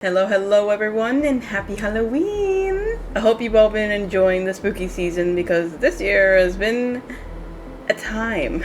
Hello everyone, and happy Halloween! I hope you've all been enjoying the spooky season because this year has been a time.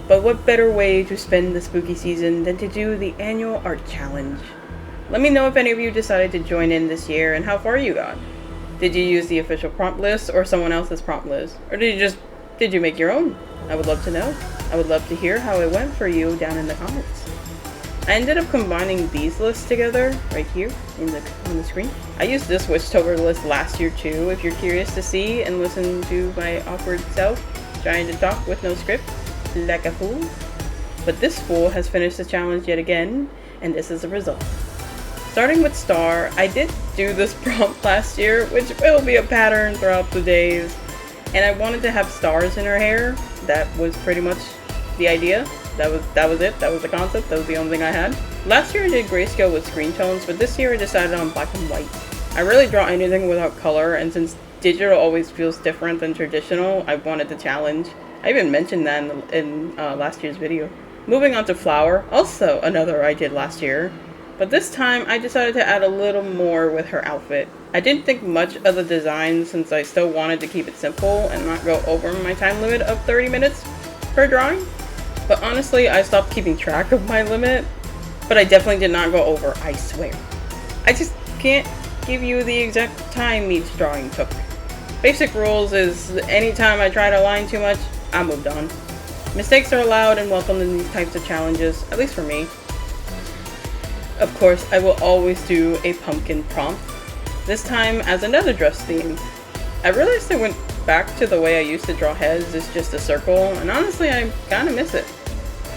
But what better way to spend the spooky season than to do the annual art challenge? Let me know if any of you decided to join in this year and how far you got. Did you use the official prompt list or someone else's prompt list? Or did you make your own? I would love to know. I would love to hear how it went for you down in the comments. I ended up combining these lists together, right here on the screen. I used this Witchtober list last year too, if you're curious to see and listen to my awkward self trying to talk with no script, like a fool. But this fool has finished the challenge yet again, and this is the result. Starting with Star, I did do this prompt last year, which will be a pattern throughout the days, and I wanted to have stars in her hair. That was pretty much the idea. That was it. That was the concept. That was the only thing I had. Last year I did grayscale with screen tones, but this year I decided on black and white. I rarely draw anything without color, and since digital always feels different than traditional, I wanted the challenge. I even mentioned that in last year's video. Moving on to Flower, also another I did last year, but this time I decided to add a little more with her outfit. I didn't think much of the design since I still wanted to keep it simple and not go over my time limit of 30 minutes per drawing. But honestly, I stopped keeping track of my limit, but I definitely did not go over, I swear. I just can't give you the exact time each drawing took. Basic rules is anytime I try to line too much, I moved on. Mistakes are allowed and welcome in these types of challenges, at least for me. Of course, I will always do a pumpkin prompt, this time as another dress theme. I realized I went back to the way I used to draw heads as just a circle, and honestly I kinda miss it.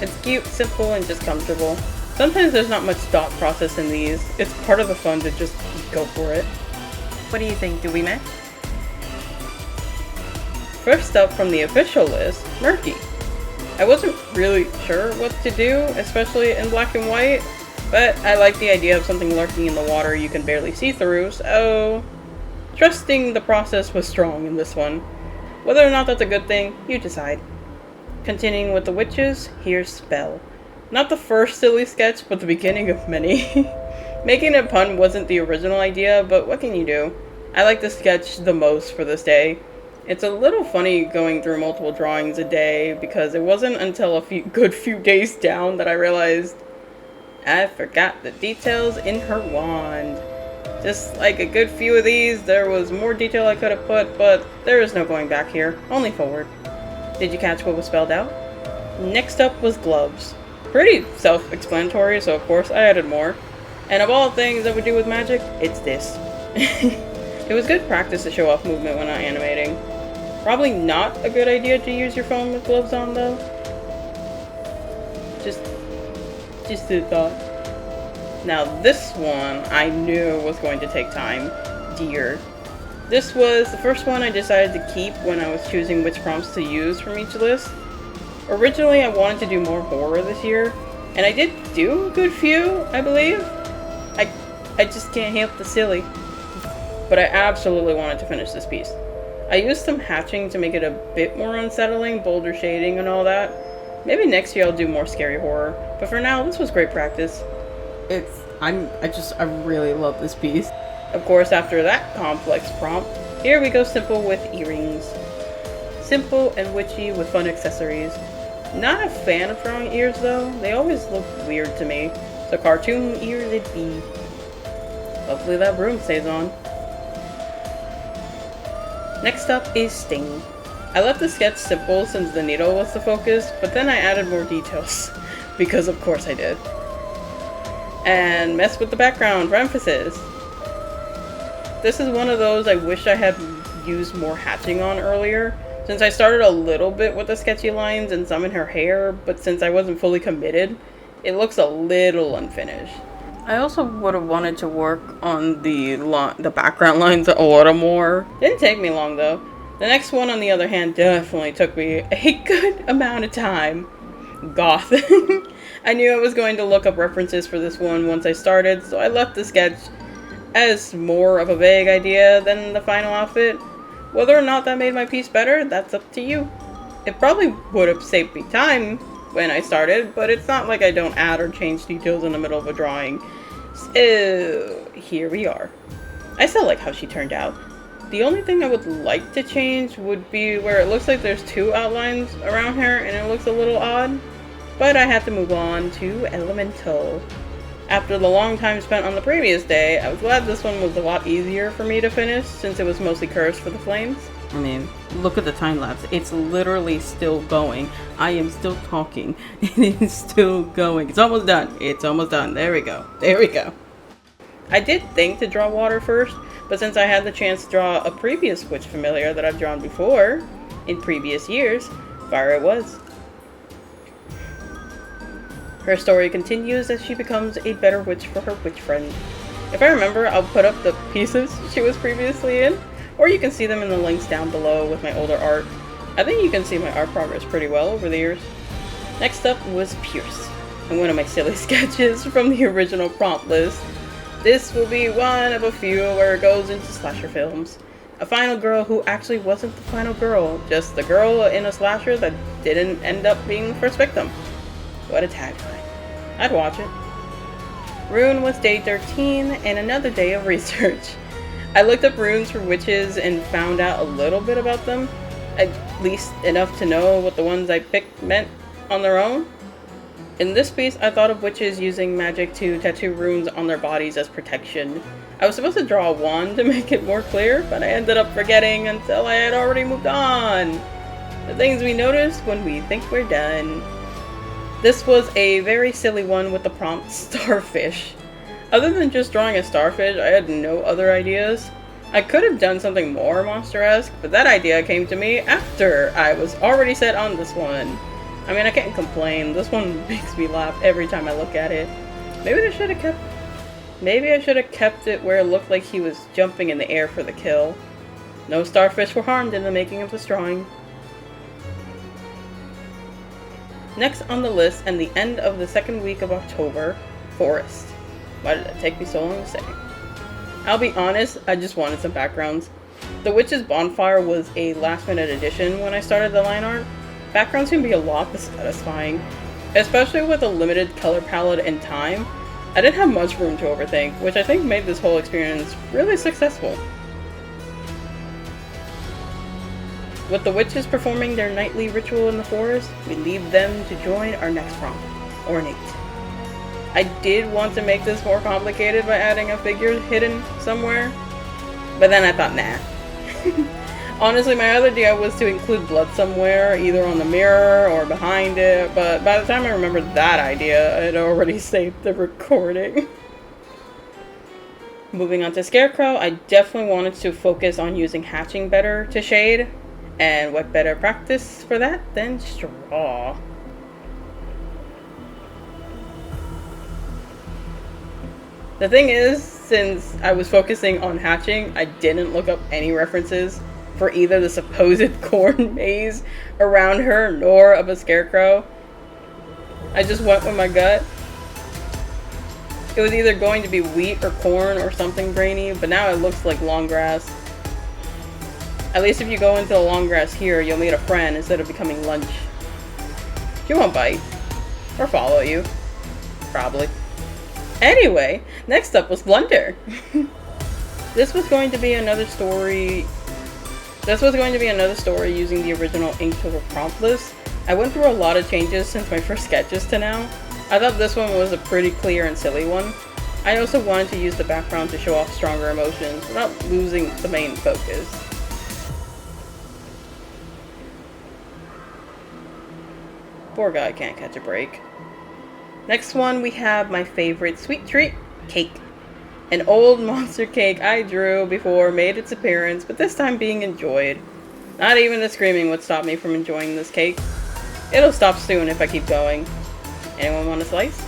It's cute, simple, and just comfortable. Sometimes there's not much thought process in these. It's part of the fun to just go for it. What do you think? Do we match? First up from the official list, Murky. I wasn't really sure what to do, especially in black and white, but I like the idea of something lurking in the water you can barely see through, so trusting the process was strong in this one. Whether or not that's a good thing, you decide. Continuing with the witches, here's Spell. Not the first silly sketch, but the beginning of many. Making a pun wasn't the original idea, but what can you do? I like this sketch the most for this day. It's a little funny going through multiple drawings a day, because it wasn't until a good few days down that I realized I forgot the details in her wand. Just like a good few of these, there was more detail I could have put, but there is no going back here, only forward. Did you catch what was spelled out? Next up was gloves. Pretty self-explanatory, so of course I added more. And of all things that we do with magic, it's this. It was good practice to show off movement when not animating. Probably not a good idea to use your phone with gloves on though. Just a thought. Now this one I knew was going to take time. Deer. This was the first one I decided to keep when I was choosing which prompts to use from each list. Originally I wanted to do more horror this year, and I did do a good few, I believe. I just can't help the silly. But I absolutely wanted to finish this piece. I used some hatching to make it a bit more unsettling, bolder shading and all that. Maybe next year I'll do more scary horror, but for now this was great practice. I really love this piece. Of course, after that complex prompt, here we go simple with earrings. Simple and witchy with fun accessories. Not a fan of drawing ears though, they always look weird to me, so cartoon ears it be. Hopefully that broom stays on. Next up is Sting. I left the sketch simple since the needle was the focus, but then I added more details, because of course I did. And messed with the background for emphasis. This is one of those I wish I had used more hatching on earlier, since I started a little bit with the sketchy lines and some in her hair, but since I wasn't fully committed, it looks a little unfinished. I also would have wanted to work on the background lines a little more. Didn't take me long though. The next one on the other hand definitely took me a good amount of time. Goth. I knew I was going to look up references for this one once I started, so I left the sketch as more of a vague idea than the final outfit. Whether or not that made my piece better, that's up to you. It probably would have saved me time when I started, but it's not like I don't add or change details in the middle of a drawing. So, here we are. I still like how she turned out. The only thing I would like to change would be where it looks like there's two outlines around her and it looks a little odd. But I have to move on to Elemental. After the long time spent on the previous day, I was glad this one was a lot easier for me to finish since it was mostly cursed for the flames. I mean, look at the time lapse. It's literally still going. I am still talking. It is still going. It's almost done. It's almost done. There we go. There we go. I did think to draw water first, but since I had the chance to draw a previous witch familiar that I've drawn before, in previous years, fire it was. Her story continues as she becomes a better witch for her witch friend. If I remember, I'll put up the pieces she was previously in, or you can see them in the links down below with my older art. I think you can see my art progress pretty well over the years. Next up was Pierce, and one of my silly sketches from the original prompt list. This will be one of a few where it goes into slasher films. A final girl who actually wasn't the final girl, just the girl in a slasher that didn't end up being the first victim. What a tagline. I'd watch it. Rune was day 13 and another day of research. I looked up runes for witches and found out a little bit about them, at least enough to know what the ones I picked meant on their own. In this piece, I thought of witches using magic to tattoo runes on their bodies as protection. I was supposed to draw a wand to make it more clear, but I ended up forgetting until I had already moved on. The things we notice when we think we're done. This was a very silly one with the prompt starfish. Other than just drawing a starfish, I had no other ideas. I could have done something more monster-esque, but that idea came to me after I was already set on this one. I mean, I can't complain. This one makes me laugh every time I look at it. Maybe I should have kept it where it looked like he was jumping in the air for the kill. No starfish were harmed in the making of this drawing. Next on the list, and the end of the second week of October, Forest. Why did it take me so long to say? I'll be honest, I just wanted some backgrounds. The Witch's Bonfire was a last-minute addition when I started the line art. Backgrounds can be a lot satisfying, especially with a limited color palette and time. I didn't have much room to overthink, which I think made this whole experience really successful. With the witches performing their nightly ritual in the forest, we leave them to join our next prompt, Ornate. I did want to make this more complicated by adding a figure hidden somewhere, but then I thought, nah. Honestly, my other idea was to include blood somewhere, either on the mirror or behind it, but by the time I remembered that idea, I had already saved the recording. Moving on to Scarecrow, I definitely wanted to focus on using hatching better to shade, and what better practice for that than straw? The thing is, since I was focusing on hatching, I didn't look up any references for either the supposed corn maze around her nor of a scarecrow. I just went with my gut. It was either going to be wheat or corn or something grainy, but now it looks like long grass. At least if you go into the long grass here, you'll meet a friend instead of becoming lunch. She won't bite. Or follow you. Probably. Anyway, next up was Blunder. This was going to be another story using the original Inktober prompt list. I went through a lot of changes since my first sketches to now. I thought this one was a pretty clear and silly one. I also wanted to use the background to show off stronger emotions without losing the main focus. Poor guy can't catch a break. Next one we have my favorite sweet treat, cake. An old monster cake I drew before made its appearance, but this time being enjoyed. Not even the screaming would stop me from enjoying this cake. It'll stop soon if I keep going. Anyone want a slice?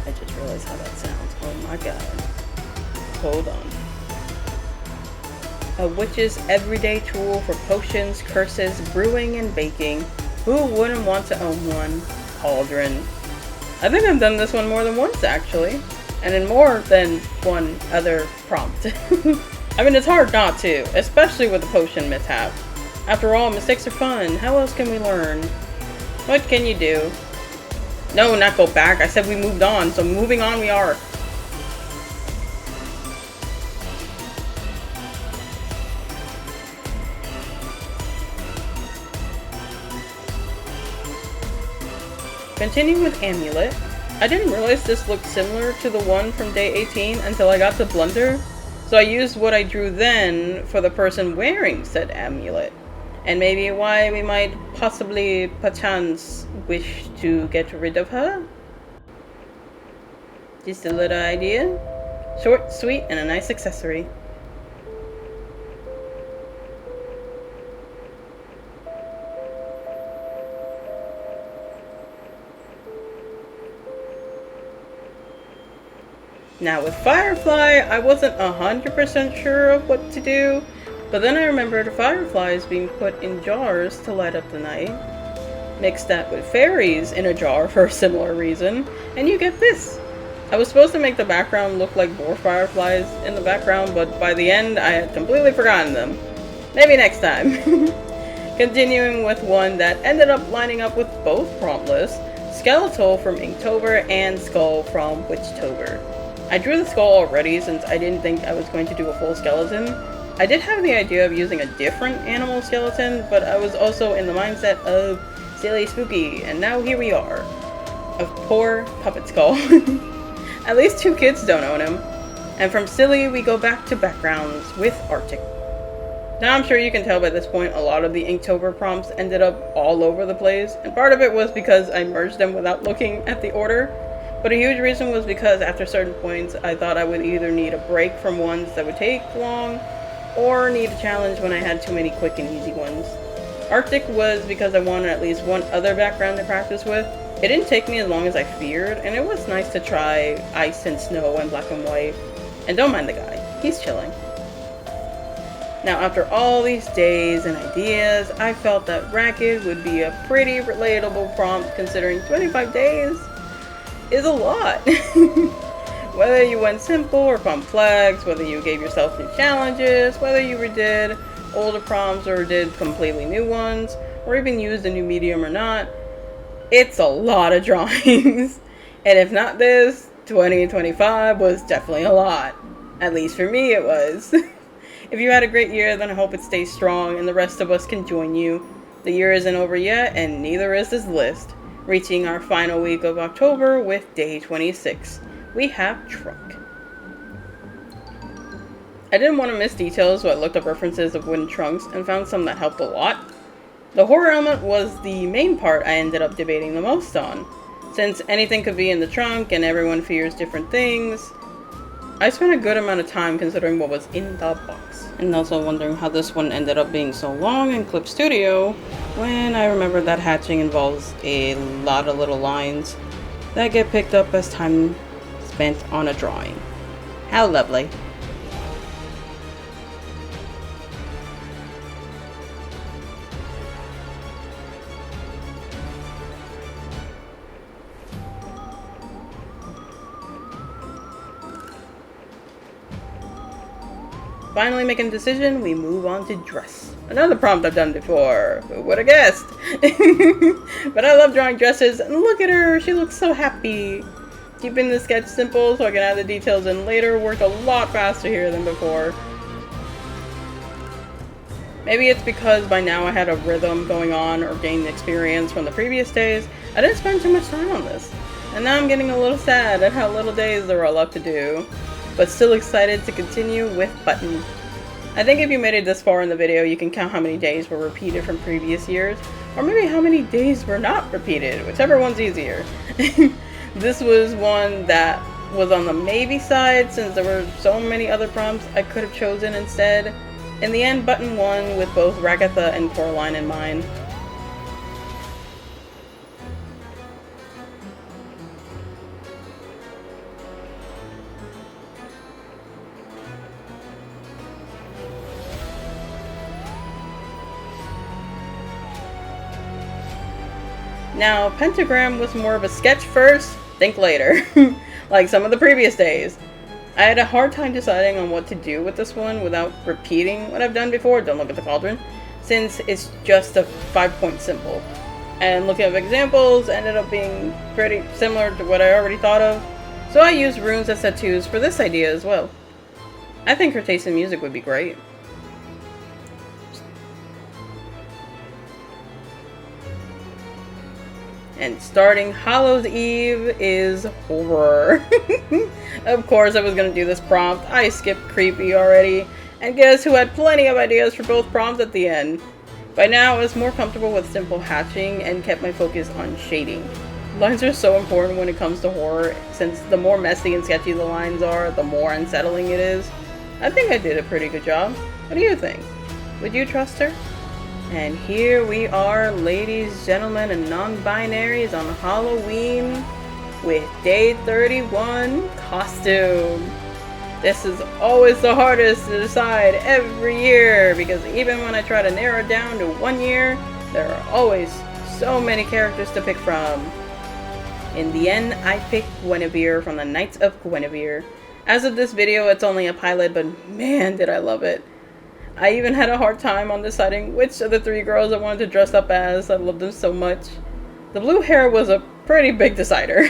I just realized how that sounds. Oh my god. Hold on. A witch's everyday tool for potions, curses, brewing, and baking. Who wouldn't want to own one? Cauldron. I think I've done this one more than once actually, and in more than one other prompt. I mean, it's hard not to, especially with the potion mishap. After all, mistakes are fun. How else can we learn? What can you do? No, not go back. I said we moved on, so moving on we are. Continuing with Amulet. I didn't realize this looked similar to the one from day 18 until I got to Blunder, so I used what I drew then for the person wearing said amulet. And maybe why we might possibly, perchance, wish to get rid of her? Just a little idea. Short, sweet, and a nice accessory. Now with Firefly, I wasn't 100% sure of what to do, but then I remembered fireflies being put in jars to light up the night. Mix that with fairies in a jar for a similar reason, and you get this. I was supposed to make the background look like more fireflies in the background, but by the end I had completely forgotten them. Maybe next time. Continuing with one that ended up lining up with both prompt lists, Skeletal from Inktober and Skull from Witchtober. I drew the skull already since I didn't think I was going to do a full skeleton. I did have the idea of using a different animal skeleton, but I was also in the mindset of silly spooky, and now here we are. A poor puppet skull. At least 2 kids don't own him. And from silly, we go back to backgrounds with Arctic. Now I'm sure you can tell by this point a lot of the Inktober prompts ended up all over the place, and part of it was because I merged them without looking at the order. But a huge reason was because after certain points, I thought I would either need a break from ones that would take long, or need a challenge when I had too many quick and easy ones. Arctic was because I wanted at least one other background to practice with. It didn't take me as long as I feared, and it was nice to try ice and snow and black and white. And don't mind the guy, he's chilling. Now after all these days and ideas, I felt that Racket would be a pretty relatable prompt considering 25 days is a lot. Whether you went simple or complex, whether you gave yourself new challenges, whether you redid older prompts or did completely new ones, or even used a new medium or not, it's a lot of drawings. And if not this, 2025 was definitely a lot. At least for me it was. If you had a great year, then I hope it stays strong and the rest of us can join you. The year isn't over yet, and neither is this list. Reaching our final week of October with day 26. We have Trunk. I didn't want to miss details, so I looked up references of wooden trunks and found some that helped a lot. The horror element was the main part I ended up debating the most on. Since anything could be in the trunk and everyone fears different things, I spent a good amount of time considering what was in the box. And also wondering how this one ended up being so long in Clip Studio, when I remembered that hatching involves a lot of little lines that get picked up as time spent on a drawing. How lovely. Finally making a decision, we move on to dress. Another prompt I've done before. Who would have guessed? But I love drawing dresses, and look at her, she looks so happy. Keeping the sketch simple so I can add the details in later worked a lot faster here than before. Maybe it's because by now I had a rhythm going on or gained experience from the previous days. I didn't spend too much time on this. And now I'm getting a little sad at how little days there are left to do. But still excited to continue with Button. I think if you made it this far in the video, you can count how many days were repeated from previous years, or maybe how many days were not repeated, whichever one's easier. This was one that was on the maybe side since there were so many other prompts I could have chosen instead. In the end, Button won with both Ragatha and Coraline in mind. Now, Pentagram was more of a sketch first, think later, like some of the previous days. I had a hard time deciding on what to do with this one without repeating what I've done before, don't look at the Cauldron, since it's just a 5-point symbol. and looking up examples ended up being pretty similar to what I already thought of, so I used runes as tattoos for this idea as well. I think her taste in music would be great. And starting Hallow's Eve is horror. Of course I was gonna do this prompt. I skipped creepy already. And guess who had plenty of ideas for both prompts at the end? By now I was more comfortable with simple hatching and kept my focus on shading. Lines are so important when it comes to horror, since the more messy and sketchy the lines are, the more unsettling it is. I think I did a pretty good job. What do you think? Would you trust her? And here we are, ladies, gentlemen, and non-binaries on Halloween with day 31 costume. This is always the hardest to decide every year, because even when I try to narrow it down to 1 year, there are always so many characters to pick from. In the end, I picked Guinevere from the Knights of Guinevere. As of this video, it's only a pilot, but man did I love it. I even had a hard time on deciding which of the 3 girls I wanted to dress up as. I love them so much. The blue hair was a pretty big decider.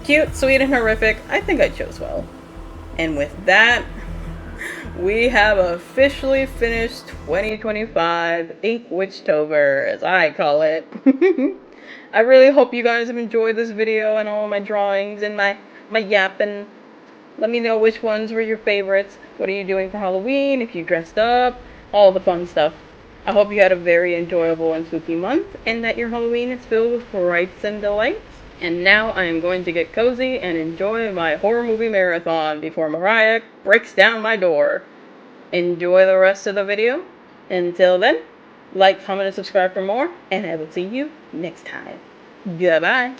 Cute, sweet, and horrific. I think I chose well. And with that, we have officially finished 2025 InkWitchtober, as I call it. I really hope you guys have enjoyed this video and all my drawings and my yapping. Let me know which ones were your favorites. What are you doing for Halloween? If you dressed up, all the fun stuff. I hope you had a very enjoyable and spooky month, and that your Halloween is filled with frights and delights. And now I am going to get cozy and enjoy my horror movie marathon before Mariah breaks down my door. Enjoy the rest of the video. Until then, like, comment, and subscribe for more, and I will see you next time. Goodbye.